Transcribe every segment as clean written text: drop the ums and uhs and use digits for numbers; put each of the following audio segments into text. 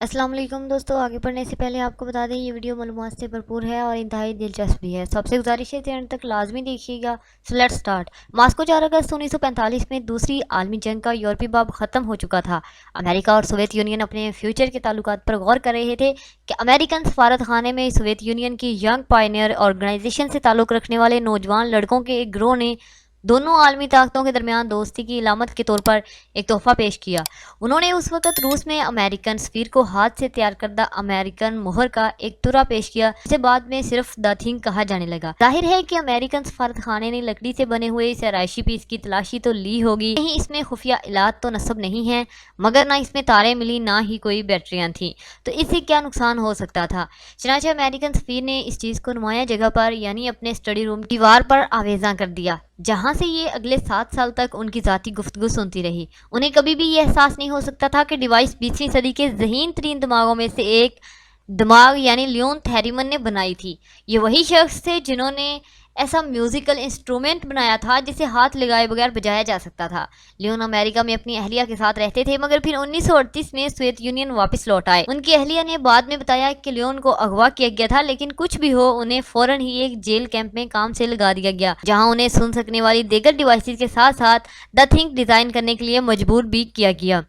अस्सलाम वालेकुम दोस्तों, आगे बढ़ने से पहले आपको बता दें ये वीडियो मालूमात से भरपूर है और इंतहाई दिलचस्प भी है। सबसे गुजारिश है एंड तक लाजमी देखिएगा। So let's start. मॉस्को 4 अगस्त 1945 में दूसरी आलमी जंग का यूरोपीय बाब ख़त्म हो चुका था। अमेरिका और सोवियत यूनियन अपने फ्यूचर के ताल्लुकात पर गौर कर रहे थे कि अमेरिकन सफारत खाने में सोवियत यूनियन की यंग पायनियर ऑर्गेनाइजेशन से ताल्लुक़ रखने वाले नौजवान लड़कों के एक ग्रोह ने दोनों आलमी ताकतों के दरमियान दोस्ती की इलामत के तौर पर एक तोहफा पेश किया। उन्होंने उस वक़्त रूस में अमेरिकन सफ़ीर को हाथ से तैयार करदा अमेरिकन मोहर का एक तुरा पेश किया, जिसे बाद में सिर्फ द थिंग कहा जाने लगा। जाहिर है कि अमेरिकन सफारत खाने ने लकड़ी से बने हुए इस आराइशी पीस की तलाशी तो ली होगी, कहीं इसमें खुफिया इलाज तो नस्ब नहीं है, मगर ना इसमें तारें मिली ना ही कोई बैटरियाँ थीं, तो इससे क्या नुकसान हो सकता था। चनाचे अमेरिकन सफ़ीर ने इस चीज़ को नुमाया जगह पर यानी अपने स्टडी रूम की दीवार पर आवेज़ा कर दिया, जहाँ से ये अगले 7 साल तक उनकी ज़ाती गुफ्तगू सुनती रही। उन्हें कभी भी ये एहसास नहीं हो सकता था कि डिवाइस 20वीं सदी के ज़हीन तरीन दिमागों में से एक दिमाग यानी लियोन थेरिमन ने बनाई थी। ये वही शख्स थे जिन्होंने ऐसा म्यूज़िकल इंस्ट्रूमेंट बनाया था जिसे हाथ लगाए बगैर बजाया जा सकता था। लियोन अमेरिका में अपनी अहलिया के साथ रहते थे, मगर फिर 1938 में सोवियत यूनियन वापस लौट आए। उनकी अहलिया ने बाद में बताया कि लियोन को अगवा किया गया था, लेकिन कुछ भी हो उन्हें फौरन ही एक जेल कैंप में काम से लगा दिया गया, जहां उन्हें सुन सकने वाली दीगर डिवाइसेस के साथ साथ द थिंग डिज़ाइन करने के लिए मजबूर भी किया गया।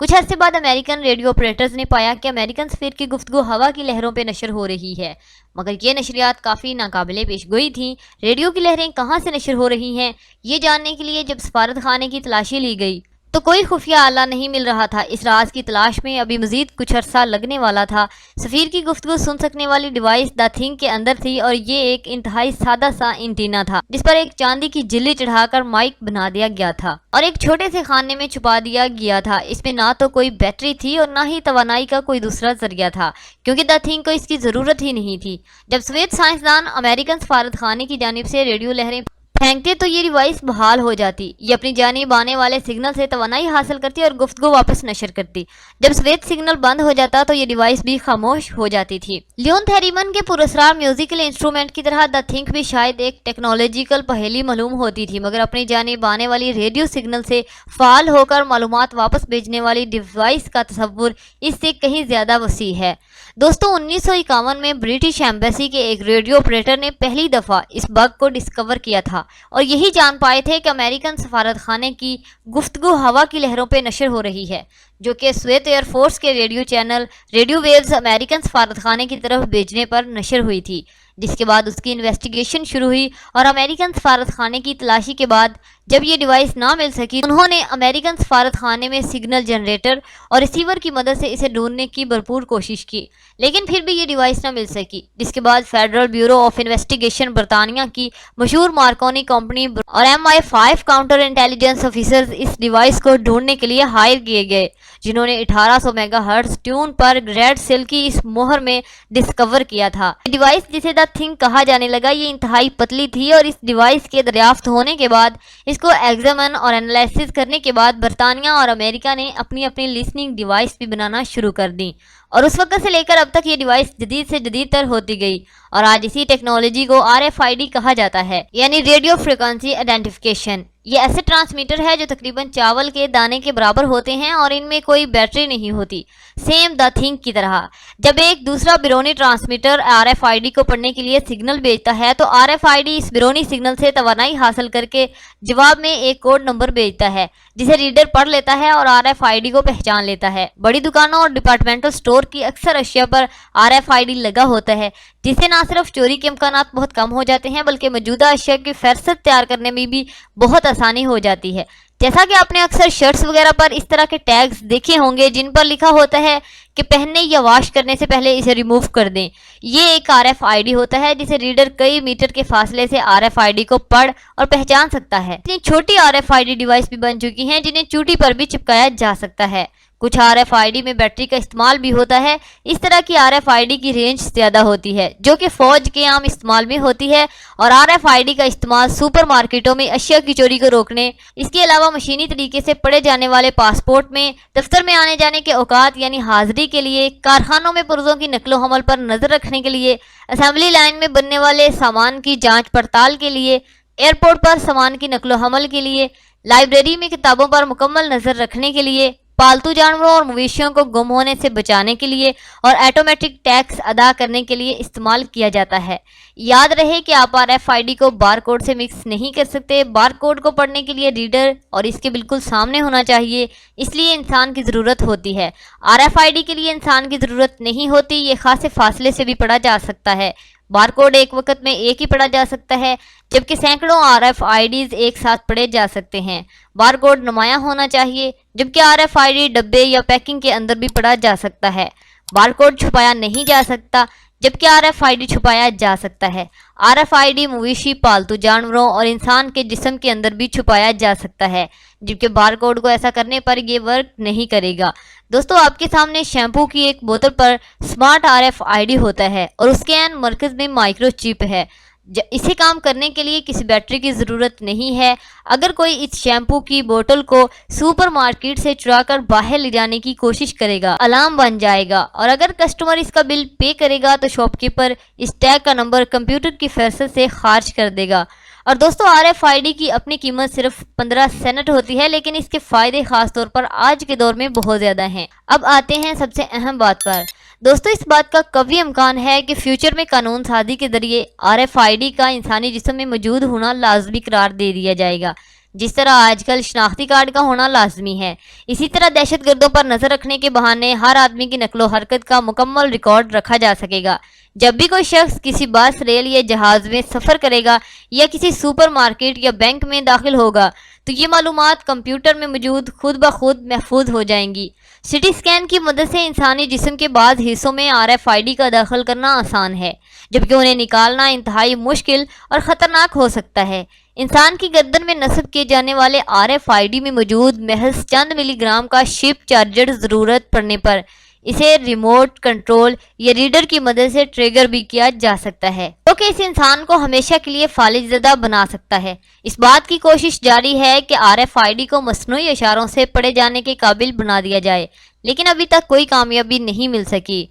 कुछ अरसे बाद अमेरिकन रेडियो ऑपरेटर्स ने पाया कि अमेरिकन सफ़ीर की गुफ्तगू हवा की लहरों पर नशर हो रही है, मगर ये नशरियात काफ़ी नाकाबिले पेशगोई थीं। रेडियो की लहरें कहाँ से नशर हो रही हैं, ये जानने के लिए जब सफारत खाने की तलाशी ली गई तो कोई खुफिया आला नहीं मिल रहा था। इस राज की तलाश में अभी मजीद कुछ अरसा लगने वाला था। सफ़ीर की गुफ्तगू सुन सकने वाली डिवाइस द थिंग के अंदर थी, और ये एक इंतहाई सादा सा एंटीना था जिस पर एक चांदी की जिल्ली चढ़ाकर माइक बना दिया गया था और एक छोटे से खाने में छुपा दिया गया था। इसमें ना तो कोई बैटरी थी और ना ही तवानाई का कोई दूसरा जरिया था, क्योंकि द थिंग को इसकी ज़रूरत ही नहीं थी। जब सोवियत साइंसदान अमेरिकन सफारत खाने की जानिब से रेडियो लहरें फेंकते तो ये डिवाइस बहाल हो जाती। ये अपनी जानिब आने वाले सिग्नल से तवानाई हासिल करती और गुफ्तगू वापस नशर करती। जब स्वेत सिग्नल बंद हो जाता तो ये डिवाइस भी खामोश हो जाती थी। लियोन थेरिमन के पुरस्कार म्यूजिकल इंस्ट्रूमेंट की तरह द थिंक भी शायद एक टेक्नोलॉजिकल पहेली मालूम होती थी, मगर अपनी जानिब आने वाली रेडियो सिग्नल से फाल होकर मालूमात वापस भेजने वाली डिवाइस का तस्वुर इससे कहीं ज्यादा वसी है। दोस्तों, 1951 में ब्रिटिश एम्बेसी के एक रेडियो ऑपरेटर ने पहली दफ़ा इस बग को डिस्कवर किया था और यही जान पाए थे कि अमेरिकन सफारत खाने की गुफ्तगू हवा की लहरों पर नशर हो रही है, जो कि सोवियत एयरफोर्स के radio channel radio waves American सफारत खाने की तरफ भेजने पर नशर हुई थी। जिसके बाद उसकी इन्वेस्टिगेशन शुरू हुई और अमेरिकन सफारत खाने की तलाशी के बाद जब ये डिवाइस ना मिल सकी, उन्होंने अमेरिकन सफारत खाने में सिग्नल जनरेटर और रिसीवर की मदद से इसे ढूंढने की भरपूर कोशिश की, लेकिन फिर भी ये डिवाइस ना मिल सकी। जिसके बाद फेडरल ब्यूरो ऑफ इन्वेस्टिगेशन बरतानिया की मशहूर मार्कोनी कंपनी और MI5 काउंटर इंटेलिजेंस ऑफिसर्स इस डिवाइस को ढूंढने के लिए हायर किए गए, जिन्होंने 1800 मेगाहर्ट्ज ट्यून पर रेड सेल की इस मोहर में डिस्कवर किया था। डिवाइस जिसे द थिंग कहा जाने लगा, ये इंतहाई पतली थी और इस डिवाइस के दरियाफ्त होने के बाद इसको एग्जामिन और एनालिसिस करने के बाद बरतानिया और अमेरिका ने अपनी अपनी लिसनिंग डिवाइस भी बनाना शुरू कर दी और उस वक्त से लेकर अब तक ये डिवाइस जदीद से जदीद तर होती गई और आज इसी टेक्नोलॉजी को RFID कहा जाता है, यानी रेडियो फ्रिक्वेंसी आइडेंटिफिकेशन। ये ऐसे ट्रांसमीटर है जो तकरीबन चावल के दाने के बराबर होते हैं और इनमें कोई बैटरी नहीं होती, सेम द थिंग की तरह। जब एक दूसरा बिरोनी ट्रांसमीटर RFID को पढ़ने के लिए सिग्नल भेजता है तो RFID इस बिरोनी सिग्नल से तवानाई हासिल करके जवाब में एक कोड नंबर भेजता है, जिसे रीडर पढ़ लेता है और RFID को पहचान लेता है। बड़ी दुकानों और डिपार्टमेंटल स्टोर की अक्सर अशिया पर RFID लगा होता है, जिससे ना सिर्फ चोरी के इम्कानात बहुत कम हो जाते हैं बल्कि मौजूदा अशिया की फहरिस्त तैयार करने में भी बहुत आसानी हो जाती है। जैसा कि आपने अक्सर शर्ट्स वगैरह पर इस तरह के टैग्स देखे होंगे जिन पर लिखा होता है कि पहनने या वॉश करने से पहले इसे रिमूव कर दें। ये एक RFID होता है जिसे रीडर कई मीटर के फासले से RFID को पढ़ और पहचान सकता है। इतनी छोटी RFID डिवाइस भी बन चुकी हैं जिन्हें चूटी पर भी चिपकाया जा सकता है। कुछ RFID में बैटरी का इस्तेमाल भी होता है। इस तरह की RFID की रेंज ज़्यादा होती है, जो कि फ़ौज के आम इस्तेमाल में होती है, और RFID का इस्तेमाल सुपरमार्केटों में अशिया की चोरी को रोकने, इसके अलावा मशीनी तरीके से पढ़े जाने वाले पासपोर्ट में, दफ्तर में आने जाने के औकात यानी हाजिरी के लिए, कारखानों में पुर्जों की नकलो हमल पर नज़र रखने के लिए, असेंबली लाइन में बनने वाले सामान की जाँच पड़ताल के लिए, एयरपोर्ट पर सामान की नकलो हमल के लिए, लाइब्रेरी में किताबों पर मुकम्मल नज़र रखने के लिए, पालतू जानवरों और मवेशियों को गुम होने से बचाने के लिए और ऑटोमेटिक टैक्स अदा करने के लिए इस्तेमाल किया जाता है। याद रहे कि आप RFID को बार कोड से मिक्स नहीं कर सकते। बार कोड को पढ़ने के लिए रीडर और इसके बिल्कुल सामने होना चाहिए, इसलिए इंसान की ज़रूरत होती है। RFID के लिए इंसान की ज़रूरत नहीं होती, ये खासे फासले से भी पढ़ा जा सकता है। बार कोड एक वक्त में एक ही पढ़ा जा सकता है, जबकि सैकड़ों RFIDs एक साथ पढ़े जा सकते हैं। बार कोड नुमाया होना चाहिए, जबकि RFID डब्बे या पैकिंग के अंदर भी पढ़ा जा सकता है। बार कोड छुपाया नहीं जा सकता, जबकि RFID छुपाया जा सकता है। RFID मवेशी, पालतू जानवरों और इंसान के जिस्म के अंदर भी छुपाया जा सकता है, जबकि बार कोड को ऐसा करने पर यह वर्क नहीं करेगा। दोस्तों, आपके सामने शैम्पू की एक बोतल पर स्मार्ट RFID होता है और उसके एन मरकज में माइक्रोचिप है। इसे काम करने के लिए किसी बैटरी की ज़रूरत नहीं है। अगर कोई इस शैम्पू की बोतल को सुपरमार्केट से चुराकर बाहर ले जाने की कोशिश करेगा, अलार्म बन जाएगा और अगर कस्टमर इसका बिल पे करेगा तो शॉपकीपर इस टैग का नंबर कंप्यूटर की फहरिस्त से खारिज कर देगा। और दोस्तों, RFID की अपनी कीमत सिर्फ 15 सेंट होती है, लेकिन इसके फ़ायदे ख़ास तौर पर आज के दौर में बहुत ज़्यादा हैं। अब आते हैं सबसे अहम बात पर। दोस्तों, इस बात का कभी इम्कान है कि फ्यूचर में कानून साजी के जरिए RFID का इंसानी जिस्म में मौजूद होना लाजमी करार दे दिया जाएगा, जिस तरह आजकल शनाख्ती कार्ड का होना लाजमी है। इसी तरह दहशतगर्दों पर नजर रखने के बहाने हर आदमी की नकलो हरकत का मुकम्मल रिकॉर्ड रखा जा सकेगा। जब भी कोई शख्स किसी बस, रेल या जहाज में सफ़र करेगा या किसी सुपरमार्केट या बैंक में दाखिल होगा तो ये मालूमात कंप्यूटर में मौजूद खुद ब खुद महफूज हो जाएंगी। सिटी स्कैन की मदद से इंसानी जिस्म के बाद हिस्सों में RFID का दाखिल करना आसान है, जबकि उन्हें निकालना इंतहाई मुश्किल और ख़तरनाक हो सकता है। इंसान की गर्दन में नस्ब किए जाने वाले RFID में मौजूद महज चंद मिलीग्राम का शिप चार्जर ज़रूरत पड़ने पर इसे रिमोट कंट्रोल या रीडर की मदद से ट्रिगर भी किया जा सकता है, जो कि इस इंसान को हमेशा के लिए फालिजदा बना सकता है। इस बात की कोशिश जारी है कि RFID को मसनूई इशारों से पढ़े जाने के काबिल बना दिया जाए, लेकिन अभी तक कोई कामयाबी नहीं मिल सकी।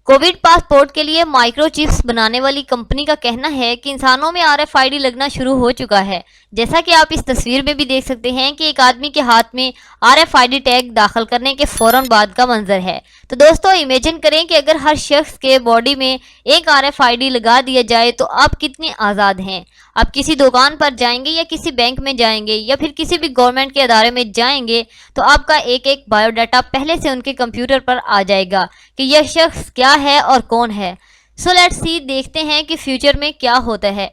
कोविड पासपोर्ट के लिए माइक्रोचिप्स बनाने वाली कंपनी का कहना है कि इंसानों में RFID लगना शुरू हो चुका है। जैसा कि आप इस तस्वीर में भी देख सकते हैं कि एक आदमी के हाथ में RFID टैग दाखिल करने के फौरन बाद का मंजर है। तो दोस्तों, इमेजिन करें कि अगर हर शख्स के बॉडी में एक RFID लगा दिया जाए तो आप कितने आज़ाद हैं। आप किसी दुकान पर जाएंगे या किसी बैंक में जाएंगे या फिर किसी भी गवर्नमेंट के अदारे में जाएंगे तो आपका एक एक बायोडाटा पहले से उनके कंप्यूटर पर आ जाएगा कि यह शख्स क्या है और कौन है। सो लेट्स सी, देखते हैं कि फ्यूचर में क्या होता है।